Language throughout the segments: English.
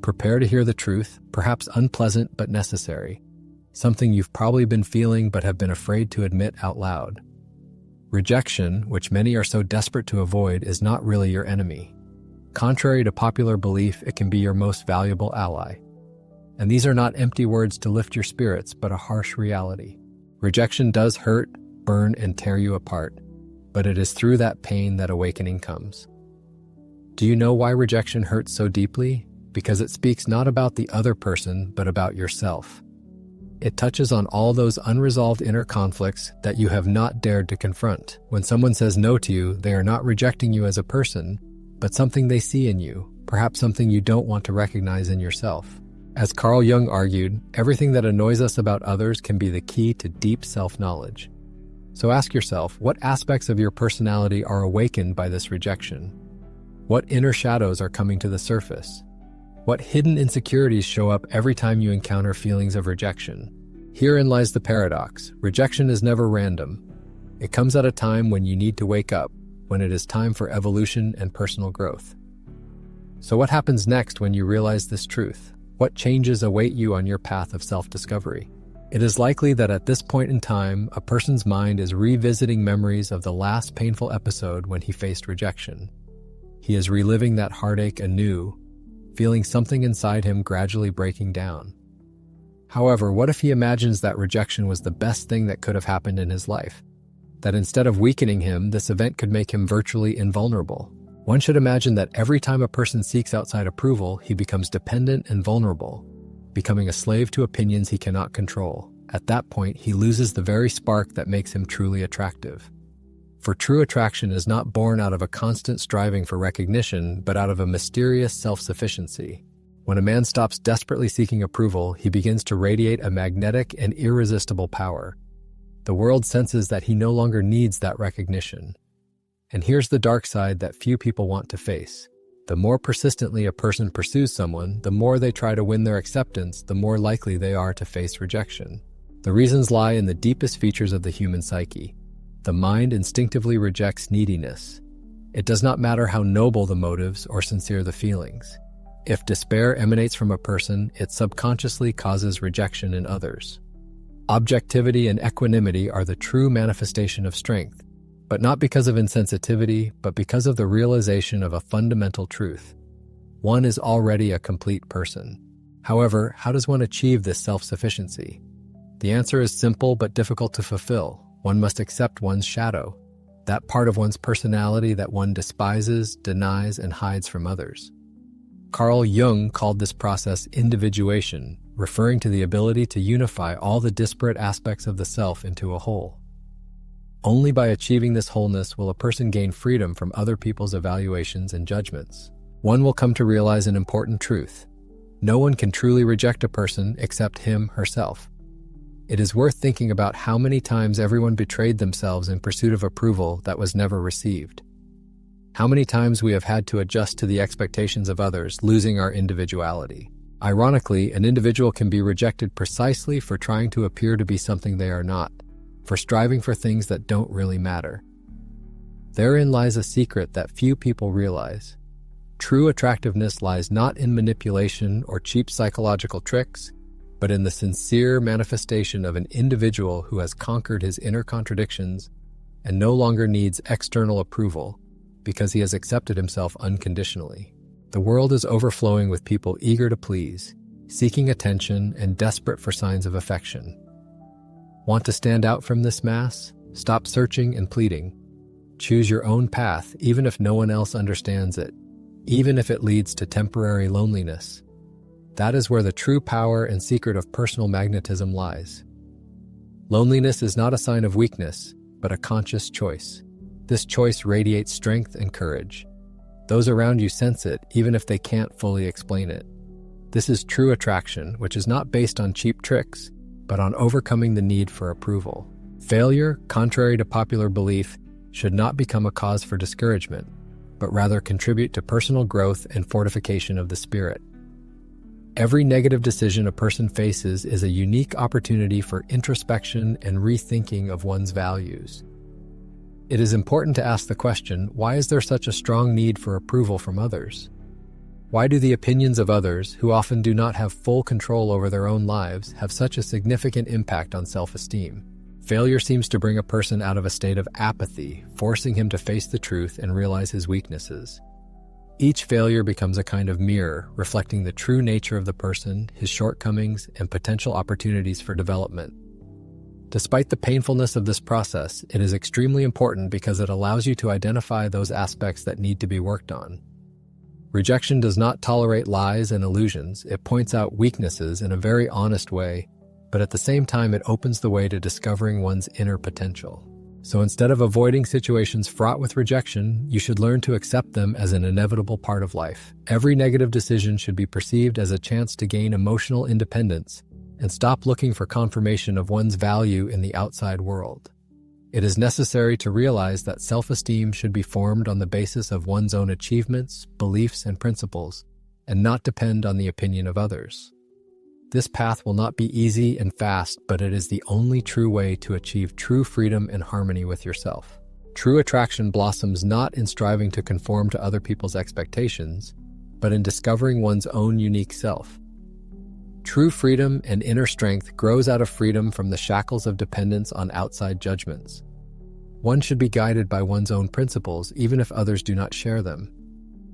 Prepare to hear the truth, perhaps unpleasant but necessary, something you've probably been feeling but have been afraid to admit out loud. Rejection, which many are so desperate to avoid, is not really your enemy. Contrary to popular belief, it can be your most valuable ally. And these are not empty words to lift your spirits, but a harsh reality. Rejection does hurt, burn, and tear you apart, but it is through that pain that awakening comes. Do you know why rejection hurts so deeply? Because it speaks not about the other person, but about yourself. It touches on all those unresolved inner conflicts that you have not dared to confront. When someone says no to you, they are not rejecting you as a person, but something they see in you, perhaps something you don't want to recognize in yourself. As Carl Jung argued, everything that annoys us about others can be the key to deep self-knowledge. So ask yourself, what aspects of your personality are awakened by this rejection? What inner shadows are coming to the surface? What hidden insecurities show up every time you encounter feelings of rejection? Herein lies the paradox. Rejection is never random. It comes at a time when you need to wake up, when it is time for evolution and personal growth. So what happens next when you realize this truth? What changes await you on your path of self-discovery? It is likely that at this point in time, a person's mind is revisiting memories of the last painful episode when he faced rejection. He is reliving that heartache anew, feeling something inside him gradually breaking down. However, what if he imagines that rejection was the best thing that could have happened in his life? That instead of weakening him, this event could make him virtually invulnerable. One should imagine that every time a person seeks outside approval, he becomes dependent and vulnerable, becoming a slave to opinions he cannot control. At that point, he loses the very spark that makes him truly attractive. For true attraction is not born out of a constant striving for recognition, but out of a mysterious self-sufficiency. When a man stops desperately seeking approval, he begins to radiate a magnetic and irresistible power. The world senses that he no longer needs that recognition. And here's the dark side that few people want to face. The more persistently a person pursues someone, the more they try to win their acceptance, the more likely they are to face rejection. The reasons lie in the deepest features of the human psyche. The mind instinctively rejects neediness. It does not matter how noble the motives or sincere the feelings. If despair emanates from a person, it subconsciously causes rejection in others. Objectivity and equanimity are the true manifestation of strength, but not because of insensitivity, but because of the realization of a fundamental truth. One is already a complete person. However, how does one achieve this self-sufficiency? The answer is simple but difficult to fulfill. One must accept one's shadow, that part of one's personality that one despises, denies, and hides from others. Carl Jung called this process individuation, referring to the ability to unify all the disparate aspects of the self into a whole. Only by achieving this wholeness will a person gain freedom from other people's evaluations and judgments. One will come to realize an important truth. No one can truly reject a person except him, herself. It is worth thinking about how many times everyone betrayed themselves in pursuit of approval that was never received. How many times we have had to adjust to the expectations of others, losing our individuality. Ironically, an individual can be rejected precisely for trying to appear to be something they are not, for striving for things that don't really matter. Therein lies a secret that few people realize. True attractiveness lies not in manipulation or cheap psychological tricks, but in the sincere manifestation of an individual who has conquered his inner contradictions and no longer needs external approval because he has accepted himself unconditionally. The world is overflowing with people eager to please, seeking attention and desperate for signs of affection. Want to stand out from this mass? Stop searching and pleading. Choose your own path, even if no one else understands it, even if it leads to temporary loneliness. That is where the true power and secret of personal magnetism lies. Loneliness is not a sign of weakness, but a conscious choice. This choice radiates strength and courage. Those around you sense it, even if they can't fully explain it. This is true attraction, which is not based on cheap tricks, but on overcoming the need for approval. Failure, contrary to popular belief, should not become a cause for discouragement, but rather contribute to personal growth and fortification of the spirit. Every negative decision a person faces is a unique opportunity for introspection and rethinking of one's values. It is important to ask the question, why is there such a strong need for approval from others? Why do the opinions of others, who often do not have full control over their own lives, have such a significant impact on self-esteem? Failure seems to bring a person out of a state of apathy, forcing him to face the truth and realize his weaknesses. Each failure becomes a kind of mirror, reflecting the true nature of the person, his shortcomings, and potential opportunities for development. Despite the painfulness of this process, it is extremely important because it allows you to identify those aspects that need to be worked on. Rejection does not tolerate lies and illusions. It points out weaknesses in a very honest way, but at the same time it opens the way to discovering one's inner potential. So instead of avoiding situations fraught with rejection, you should learn to accept them as an inevitable part of life. Every negative decision should be perceived as a chance to gain emotional independence and stop looking for confirmation of one's value in the outside world. It is necessary to realize that self-esteem should be formed on the basis of one's own achievements, beliefs, and principles, and not depend on the opinion of others. This path will not be easy and fast, but it is the only true way to achieve true freedom and harmony with yourself. True attraction blossoms not in striving to conform to other people's expectations, but in discovering one's own unique self. True freedom and inner strength grows out of freedom from the shackles of dependence on outside judgments. One should be guided by one's own principles, even if others do not share them.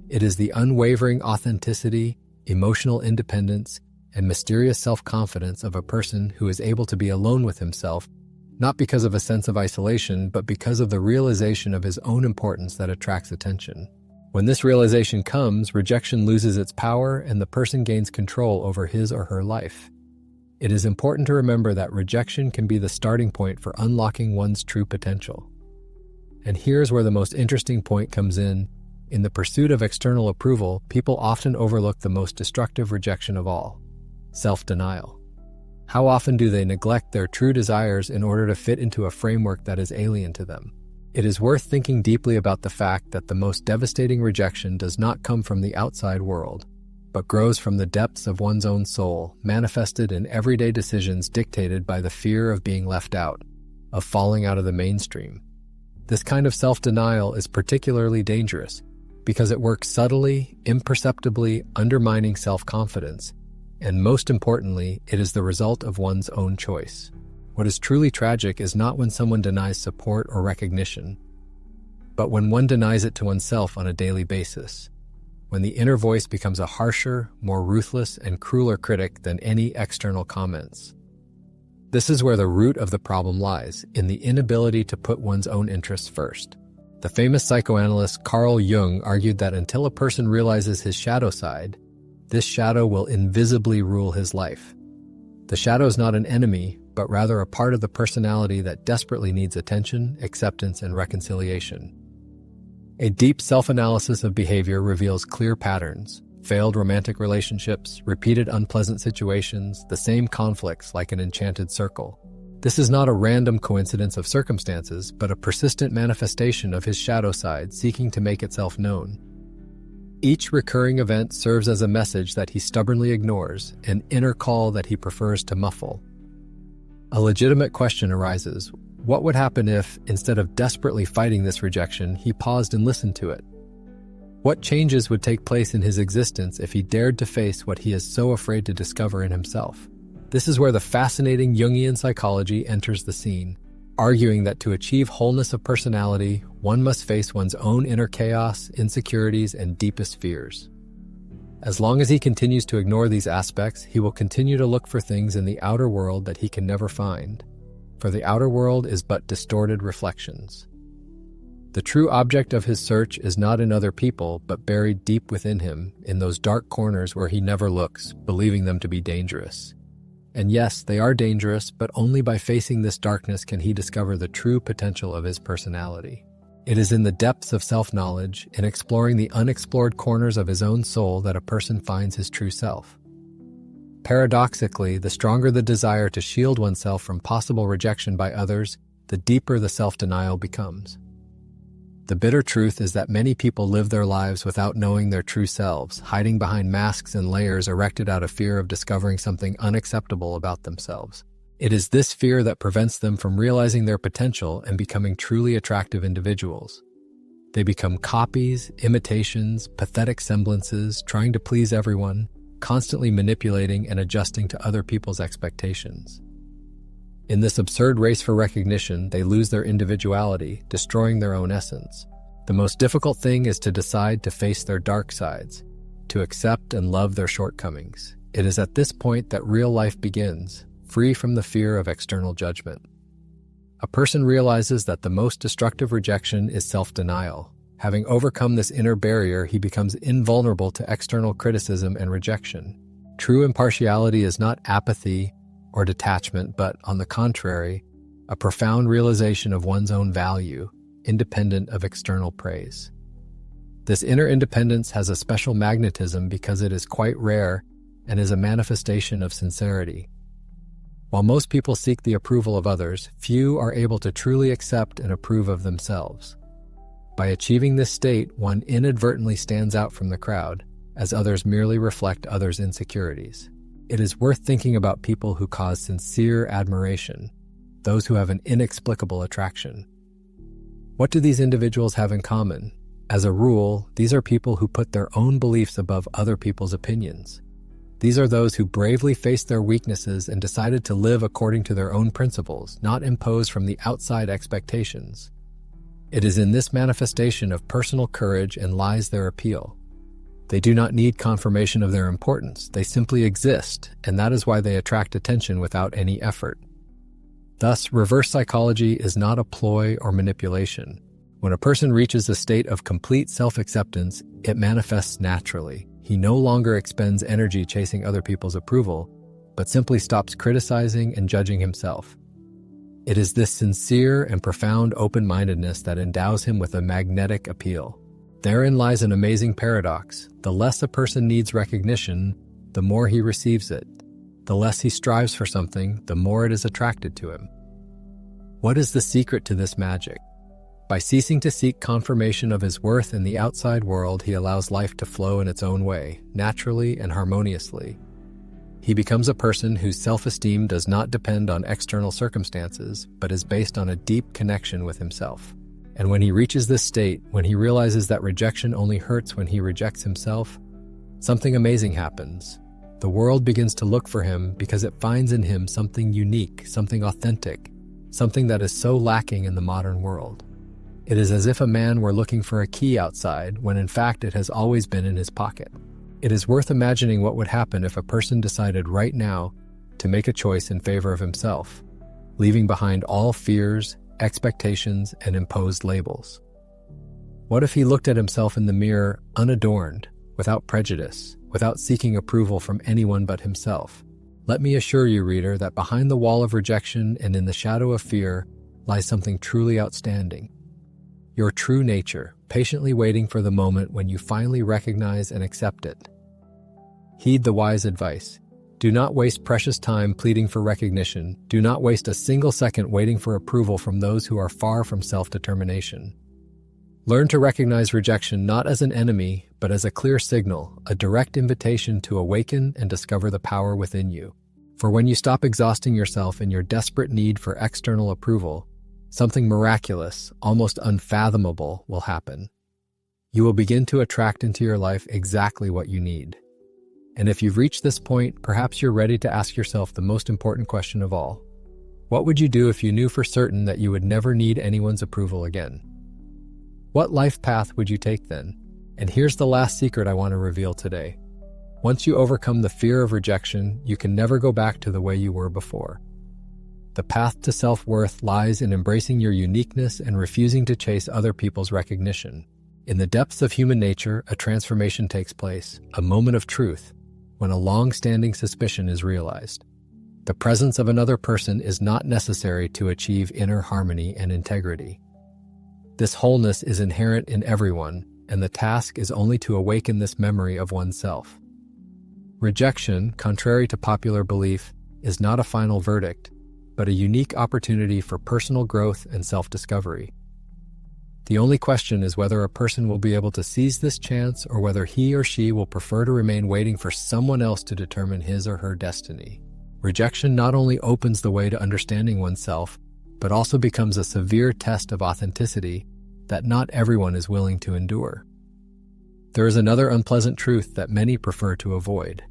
It is the unwavering authenticity, emotional independence, and mysterious self-confidence of a person who is able to be alone with himself, not because of a sense of isolation, but because of the realization of his own importance that attracts attention. When this realization comes, rejection loses its power and the person gains control over his or her life. It is important to remember that rejection can be the starting point for unlocking one's true potential. And here's where the most interesting point comes in. In the pursuit of external approval, people often overlook the most destructive rejection of all: self-denial. How often do they neglect their true desires in order to fit into a framework that is alien to them? It is worth thinking deeply about the fact that the most devastating rejection does not come from the outside world, but grows from the depths of one's own soul, manifested in everyday decisions dictated by the fear of being left out, of falling out of the mainstream. This kind of self-denial is particularly dangerous because it works subtly, imperceptibly, undermining self-confidence, and most importantly, it is the result of one's own choice. What is truly tragic is not when someone denies support or recognition, but when one denies it to oneself on a daily basis, when the inner voice becomes a harsher, more ruthless, and crueler critic than any external comments. This is where the root of the problem lies, in the inability to put one's own interests first. The famous psychoanalyst Carl Jung argued that until a person realizes his shadow side, this shadow will invisibly rule his life. The shadow is not an enemy, but rather a part of the personality that desperately needs attention, acceptance, and reconciliation. A deep self-analysis of behavior reveals clear patterns: failed romantic relationships, repeated unpleasant situations, the same conflicts like an enchanted circle. This is not a random coincidence of circumstances, but a persistent manifestation of his shadow side seeking to make itself known. Each recurring event serves as a message that he stubbornly ignores, an inner call that he prefers to muffle. A legitimate question arises: what would happen if, instead of desperately fighting this rejection, he paused and listened to it? What changes would take place in his existence if he dared to face what he is so afraid to discover in himself? This is where the fascinating Jungian psychology enters the scene, arguing that to achieve wholeness of personality, one must face one's own inner chaos, insecurities, and deepest fears. As long as he continues to ignore these aspects, he will continue to look for things in the outer world that he can never find, for the outer world is but distorted reflections. The true object of his search is not in other people, but buried deep within him, in those dark corners where he never looks, believing them to be dangerous. And yes, they are dangerous, but only by facing this darkness can he discover the true potential of his personality. It is in the depths of self-knowledge, in exploring the unexplored corners of his own soul, that a person finds his true self. Paradoxically, the stronger the desire to shield oneself from possible rejection by others, the deeper the self-denial becomes. The bitter truth is that many people live their lives without knowing their true selves, hiding behind masks and layers erected out of fear of discovering something unacceptable about themselves. It is this fear that prevents them from realizing their potential and becoming truly attractive individuals. They become copies, imitations, pathetic semblances, trying to please everyone, constantly manipulating and adjusting to other people's expectations. In this absurd race for recognition, they lose their individuality, destroying their own essence. The most difficult thing is to decide to face their dark sides, to accept and love their shortcomings. It is at this point that real life begins, free from the fear of external judgment. A person realizes that the most destructive rejection is self-denial. Having overcome this inner barrier, he becomes invulnerable to external criticism and rejection. True impartiality is not apathy or detachment, but, on the contrary, a profound realization of one's own value, independent of external praise. This inner independence has a special magnetism because it is quite rare and is a manifestation of sincerity. While most people seek the approval of others, few are able to truly accept and approve of themselves. By achieving this state, one inadvertently stands out from the crowd, as others merely reflect others' insecurities. It is worth thinking about people who cause sincere admiration, those who have an inexplicable attraction. What do these individuals have in common? As a rule, these are people who put their own beliefs above other people's opinions. These are those who bravely faced their weaknesses and decided to live according to their own principles, not imposed from the outside expectations. It is in this manifestation of personal courage and lies their appeal. They do not need confirmation of their importance, they simply exist, and that is why they attract attention without any effort. Thus, reverse psychology is not a ploy or manipulation. When a person reaches a state of complete self-acceptance, it manifests naturally. He no longer expends energy chasing other people's approval, but simply stops criticizing and judging himself. It is this sincere and profound open-mindedness that endows him with a magnetic appeal. Therein lies an amazing paradox. The less a person needs recognition, the more he receives it. The less he strives for something, the more it is attracted to him. What is the secret to this magic? By ceasing to seek confirmation of his worth in the outside world, he allows life to flow in its own way, naturally and harmoniously. He becomes a person whose self-esteem does not depend on external circumstances, but is based on a deep connection with himself. And when he reaches this state, when he realizes that rejection only hurts when he rejects himself, something amazing happens. The world begins to look for him because it finds in him something unique, something authentic, something that is so lacking in the modern world. It is as if a man were looking for a key outside, when in fact it has always been in his pocket. It is worth imagining what would happen if a person decided right now to make a choice in favor of himself, leaving behind all fears, expectations, and imposed labels. What if he looked at himself in the mirror unadorned, without prejudice, without seeking approval from anyone but himself? Let me assure you, reader, that behind the wall of rejection and in the shadow of fear lies something truly outstanding. Your true nature, patiently waiting for the moment when you finally recognize and accept it. Heed the wise advice. Do not waste precious time pleading for recognition. Do not waste a single second waiting for approval from those who are far from self-determination. Learn to recognize rejection not as an enemy, but as a clear signal, a direct invitation to awaken and discover the power within you. For when you stop exhausting yourself in your desperate need for external approval, something miraculous, almost unfathomable, will happen. You will begin to attract into your life exactly what you need. And if you've reached this point, perhaps you're ready to ask yourself the most important question of all. What would you do if you knew for certain that you would never need anyone's approval again? What life path would you take then? And here's the last secret I want to reveal today. Once you overcome the fear of rejection, you can never go back to the way you were before. The path to self-worth lies in embracing your uniqueness and refusing to chase other people's recognition. In the depths of human nature, a transformation takes place, a moment of truth, when a long-standing suspicion is realized. The presence of another person is not necessary to achieve inner harmony and integrity. This wholeness is inherent in everyone, and the task is only to awaken this memory of oneself. Rejection, contrary to popular belief, is not a final verdict, but a unique opportunity for personal growth and self-discovery. The only question is whether a person will be able to seize this chance or whether he or she will prefer to remain waiting for someone else to determine his or her destiny. Rejection not only opens the way to understanding oneself, but also becomes a severe test of authenticity, that not everyone is willing to endure. There is another unpleasant truth that many prefer to avoid.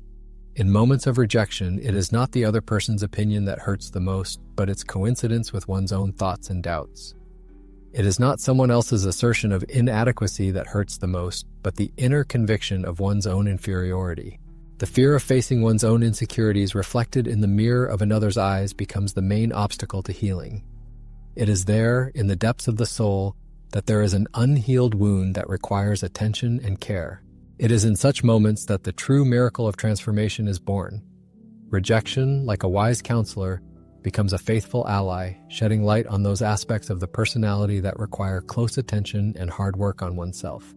In moments of rejection, it is not the other person's opinion that hurts the most, but its coincidence with one's own thoughts and doubts. It is not someone else's assertion of inadequacy that hurts the most, but the inner conviction of one's own inferiority. The fear of facing one's own insecurities reflected in the mirror of another's eyes becomes the main obstacle to healing. It is there, in the depths of the soul, that there is an unhealed wound that requires attention and care. It is in such moments that the true miracle of transformation is born. Rejection, like a wise counselor, becomes a faithful ally, shedding light on those aspects of the personality that require close attention and hard work on oneself.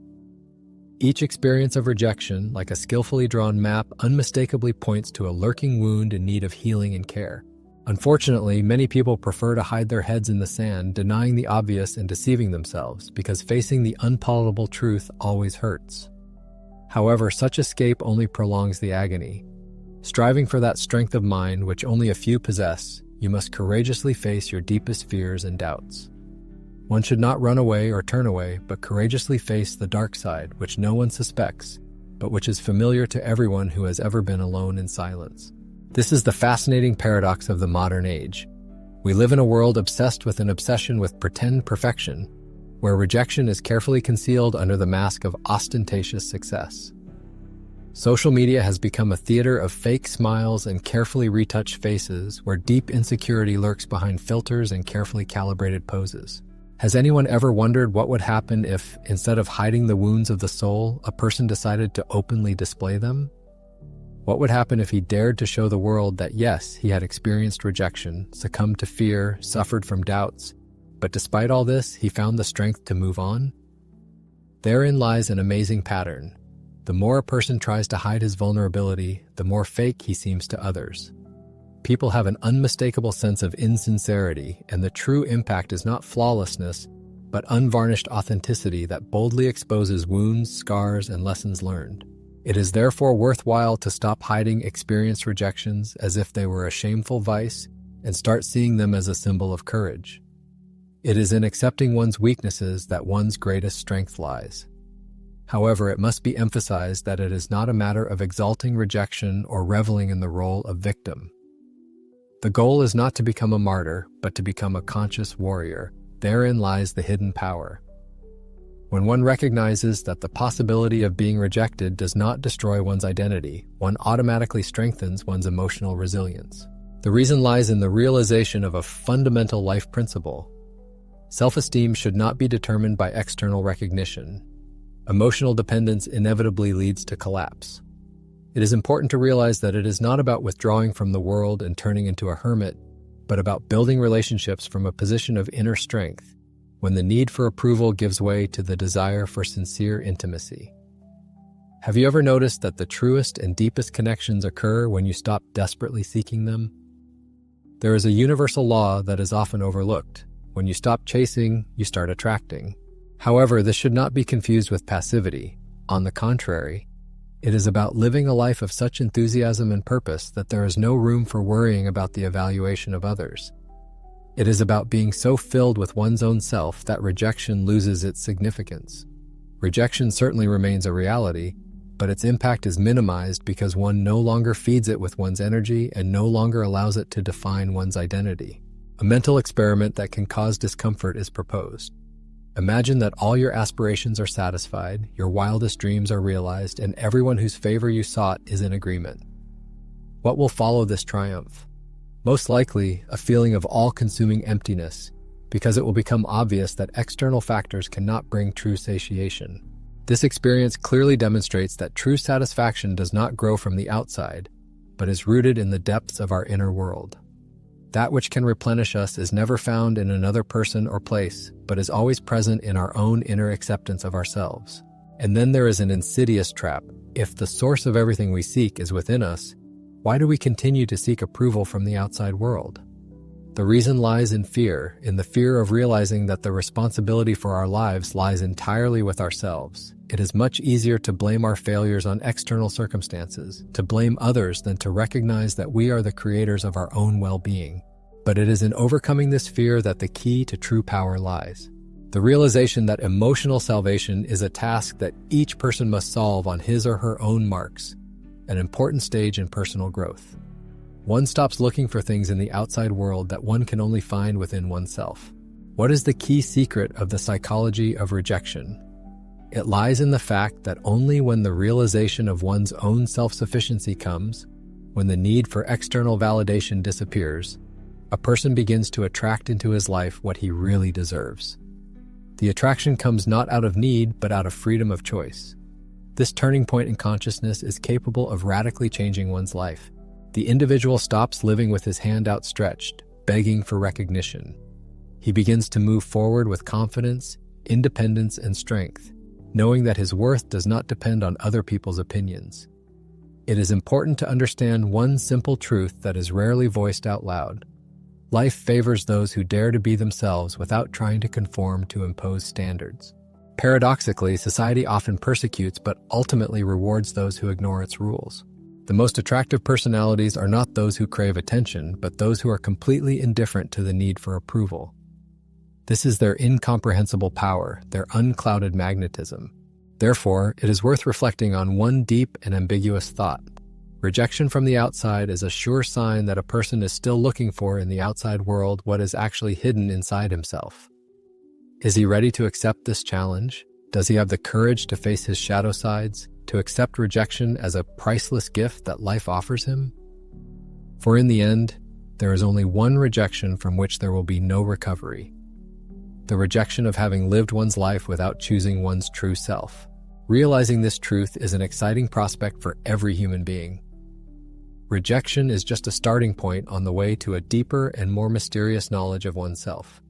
Each experience of rejection, like a skillfully drawn map, unmistakably points to a lurking wound in need of healing and care. Unfortunately, many people prefer to hide their heads in the sand, denying the obvious and deceiving themselves, because facing the unpalatable truth always hurts. However, such escape only prolongs the agony. Striving for that strength of mind which only a few possess, you must courageously face your deepest fears and doubts. One should not run away or turn away, but courageously face the dark side, which no one suspects, but which is familiar to everyone who has ever been alone in silence. This is the fascinating paradox of the modern age. We live in a world obsessed with an obsession with pretend perfection, where rejection is carefully concealed under the mask of ostentatious success. Social media has become a theater of fake smiles and carefully retouched faces, where deep insecurity lurks behind filters and carefully calibrated poses. Has anyone ever wondered what would happen if, instead of hiding the wounds of the soul, a person decided to openly display them? What would happen if he dared to show the world that yes, he had experienced rejection, succumbed to fear, suffered from doubts, but despite all this, he found the strength to move on? Therein lies an amazing pattern. The more a person tries to hide his vulnerability, the more fake he seems to others. People have an unmistakable sense of insincerity, and the true impact is not flawlessness, but unvarnished authenticity that boldly exposes wounds, scars, and lessons learned. It is therefore worthwhile to stop hiding experienced rejections as if they were a shameful vice and start seeing them as a symbol of courage. It is in accepting one's weaknesses that one's greatest strength lies. However, it must be emphasized that it is not a matter of exalting rejection or reveling in the role of victim. The goal is not to become a martyr, but to become a conscious warrior. Therein lies the hidden power. When one recognizes that the possibility of being rejected does not destroy one's identity, one automatically strengthens one's emotional resilience. The reason lies in the realization of a fundamental life principle. Self-esteem should not be determined by external recognition. Emotional dependence inevitably leads to collapse. It is important to realize that it is not about withdrawing from the world and turning into a hermit, but about building relationships from a position of inner strength, when the need for approval gives way to the desire for sincere intimacy. Have you ever noticed that the truest and deepest connections occur when you stop desperately seeking them? There is a universal law that is often overlooked. When you stop chasing, you start attracting. However, this should not be confused with passivity. On the contrary, it is about living a life of such enthusiasm and purpose that there is no room for worrying about the evaluation of others. It is about being so filled with one's own self that rejection loses its significance. Rejection certainly remains a reality, but its impact is minimized because one no longer feeds it with one's energy and no longer allows it to define one's identity. A mental experiment that can cause discomfort is proposed. Imagine that all your aspirations are satisfied, your wildest dreams are realized, and everyone whose favor you sought is in agreement. What will follow this triumph? Most likely, a feeling of all-consuming emptiness, because it will become obvious that external factors cannot bring true satiation. This experience clearly demonstrates that true satisfaction does not grow from the outside, but is rooted in the depths of our inner world. That which can replenish us is never found in another person or place, but is always present in our own inner acceptance of ourselves. And then there is an insidious trap. If the source of everything we seek is within us, why do we continue to seek approval from the outside world? The reason lies in the fear of realizing that the responsibility for our lives lies entirely with ourselves. It is much easier to blame our failures on external circumstances, to blame others than to recognize that we are the creators of our own well-being. But it is in overcoming this fear that the key to true power lies. The realization that emotional salvation is a task that each person must solve on his or her own marks, an important stage in personal growth. One stops looking for things in the outside world that one can only find within oneself. What is the key secret of the psychology of rejection? It lies in the fact that only when the realization of one's own self-sufficiency comes, when the need for external validation disappears, a person begins to attract into his life what he really deserves. The attraction comes not out of need, but out of freedom of choice. This turning point in consciousness is capable of radically changing one's life. The individual stops living with his hand outstretched, begging for recognition. He begins to move forward with confidence, independence, and strength, knowing that his worth does not depend on other people's opinions. It is important to understand one simple truth that is rarely voiced out loud. Life favors those who dare to be themselves without trying to conform to imposed standards. Paradoxically, society often persecutes but ultimately rewards those who ignore its rules. The most attractive personalities are not those who crave attention, but those who are completely indifferent to the need for approval. This is their incomprehensible power, their unclouded magnetism. Therefore, it is worth reflecting on one deep and ambiguous thought. Rejection from the outside is a sure sign that a person is still looking for in the outside world what is actually hidden inside himself. Is he ready to accept this challenge? Does he have the courage to face his shadow sides, to accept rejection as a priceless gift that life offers him? For in the end, there is only one rejection from which there will be no recovery. The rejection of having lived one's life without choosing one's true self. Realizing this truth is an exciting prospect for every human being. Rejection is just a starting point on the way to a deeper and more mysterious knowledge of oneself.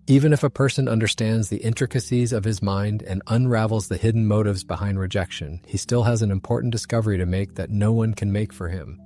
Even if a person understands the intricacies of his mind and unravels the hidden motives behind rejection, he still has an important discovery to make that no one can make for him.